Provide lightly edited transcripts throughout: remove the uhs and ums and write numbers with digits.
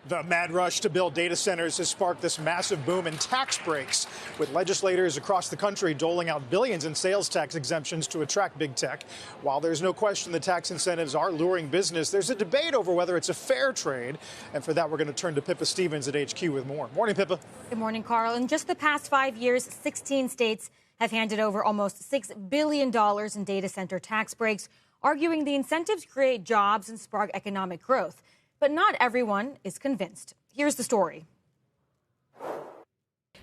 The mad rush to build data centers has sparked this massive boom in tax breaks, with legislators across the country doling out billions in sales tax exemptions to attract big tech. While there's no question the tax incentives are luring business, there's a debate over whether it's a fair trade. And for that, we're going to turn to Pippa Stevens at HQ with more. Morning, Pippa. Good morning, Carl. In just the past 5 years, 16 states have handed over almost $6 billion in data center tax breaks, arguing the incentives create jobs and spark economic growth. But not everyone is convinced. Here's the story.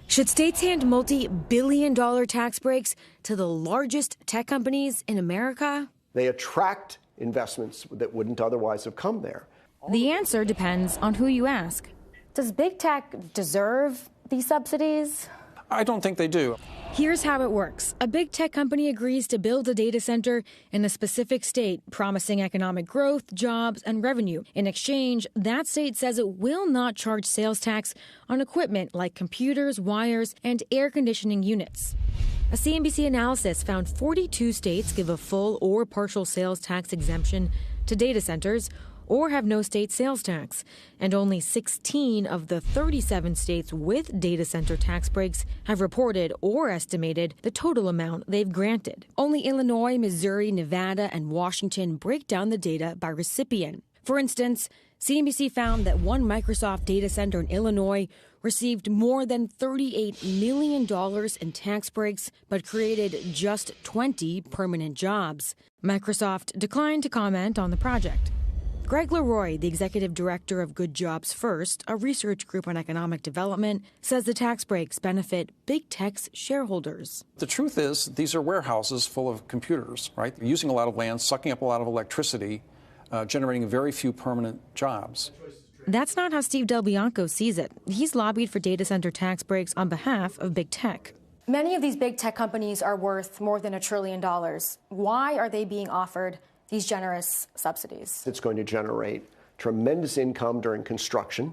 Should states hand multi-billion-dollar tax breaks to the largest tech companies in America? They attract investments that wouldn't otherwise have come there. The answer depends on who you ask. Does big tech deserve these subsidies? I don't think they do. Here's how it works. A big tech company agrees to build a data center in a specific state, promising economic growth, jobs, and revenue. In exchange, that state says it will not charge sales tax on equipment like computers, wires, and air conditioning units. A CNBC analysis found 42 states give a full or partial sales tax exemption to data centers, or have no state sales tax. And only 16 of the 37 states with data center tax breaks have reported or estimated the total amount they've granted. Only Illinois, Missouri, Nevada, and Washington break down the data by recipient. For instance, CNBC found that one Microsoft data center in Illinois received more than $38 million in tax breaks, but created just 20 permanent jobs. Microsoft declined to comment on the project. Greg Leroy, the executive director of Good Jobs First, a research group on economic development, says the tax breaks benefit big tech's shareholders. The truth is, these are warehouses full of computers, right? They're using a lot of land, sucking up a lot of electricity, generating very few permanent jobs. That's not how Steve Del Bianco sees it. He's lobbied for data center tax breaks on behalf of big tech. Many of these big tech companies are worth more than $1 trillion. Why are they being offered these generous subsidies? It's going to generate tremendous income during construction.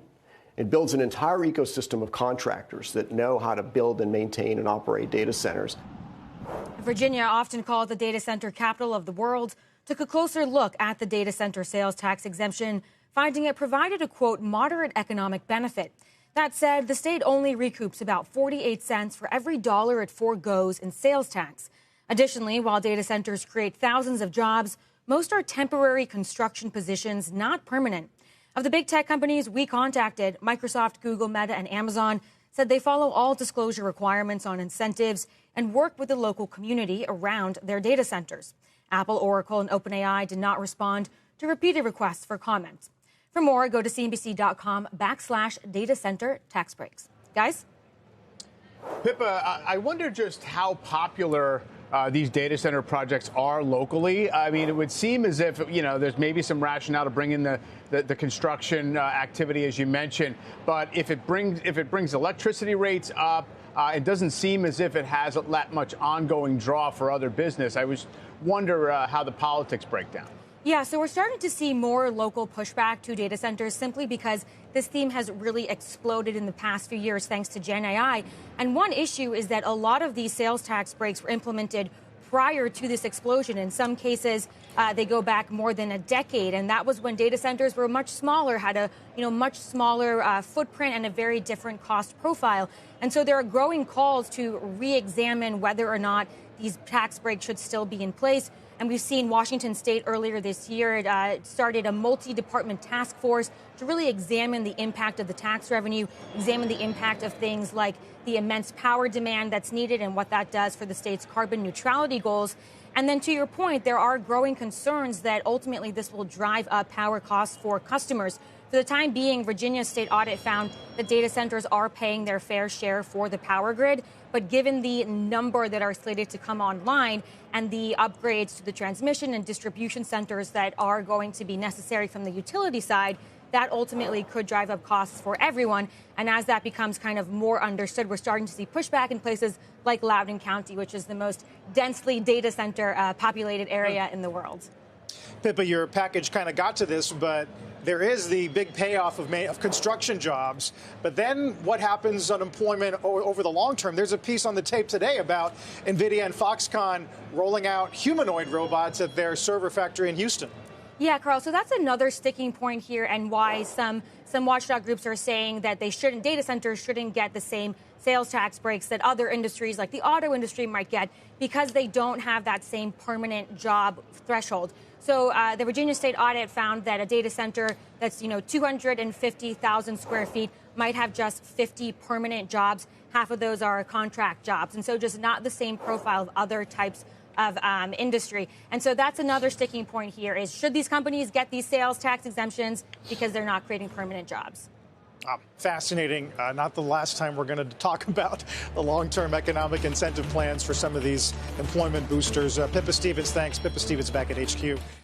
It builds an entire ecosystem of contractors that know how to build and maintain and operate data centers. Virginia, often called the data center capital of the world, took a closer look at the data center sales tax exemption, finding it provided a, quote, moderate economic benefit. That said, the state only recoups about 48 cents for every dollar it forgoes in sales tax. Additionally, while data centers create thousands of jobs, most are temporary construction positions, not permanent. Of the big tech companies we contacted, Microsoft, Google, Meta, and Amazon said they follow all disclosure requirements on incentives and work with the local community around their data centers. Apple, Oracle, and OpenAI did not respond to repeated requests for comment. For more, go to cnbc.com/data center tax breaks. Guys? Pippa, I wonder just how popular these data center projects are locally. I mean, it would seem as if, you know, there's maybe some rationale to bring in the construction activity, as you mentioned. But if it brings electricity rates up, it doesn't seem as if it has that much ongoing draw for other business. I wonder how the politics break down. Yeah, so we're starting to see more local pushback to data centers simply because this theme has really exploded in the past few years thanks to Gen AI. And one issue is that a lot of these sales tax breaks were implemented prior to this explosion. In some cases, they go back more than a decade, and that was when data centers were much smaller, had a much smaller footprint and a very different cost profile. And so there are growing calls to re-examine whether or not these tax breaks should still be in place. And we've seen Washington State earlier this year, it started a multi-department task force to really examine the impact of the tax revenue, examine the impact of things like the immense power demand that's needed and what that does for the state's carbon neutrality goals. And then to your point, there are growing concerns that ultimately this will drive up power costs for customers. For the time being, Virginia's state audit found that data centers are paying their fair share for the power grid. But given the number that are slated to come online and the upgrades to the transmission and distribution centers that are going to be necessary from the utility side, that ultimately could drive up costs for everyone. And as that becomes kind of more understood, we're starting to see pushback in places like Loudoun County, which is the most densely data center populated area in the world. Pippa, your package kind of got to this, but there is the big payoff of construction jobs. But then what happens on employment over the long term? There's a piece on the tape today about NVIDIA and Foxconn rolling out humanoid robots at their server factory in Houston. Yeah, Carl. So that's another sticking point here, and why some watchdog groups are saying that data centers shouldn't get the same sales tax breaks that other industries like the auto industry might get, because they don't have that same permanent job threshold. So the Virginia State audit found that a data center that's 250,000 square feet might have just 50 permanent jobs. Half of those are contract jobs, and so just not the same profile of other types of industry. And so that's another sticking point here is, should these companies get these sales tax exemptions because they're not creating permanent jobs? Fascinating. Not the last time we're going to talk about the long-term economic incentive plans for some of these employment boosters. Pippa Stevens, thanks. Pippa Stevens back at HQ.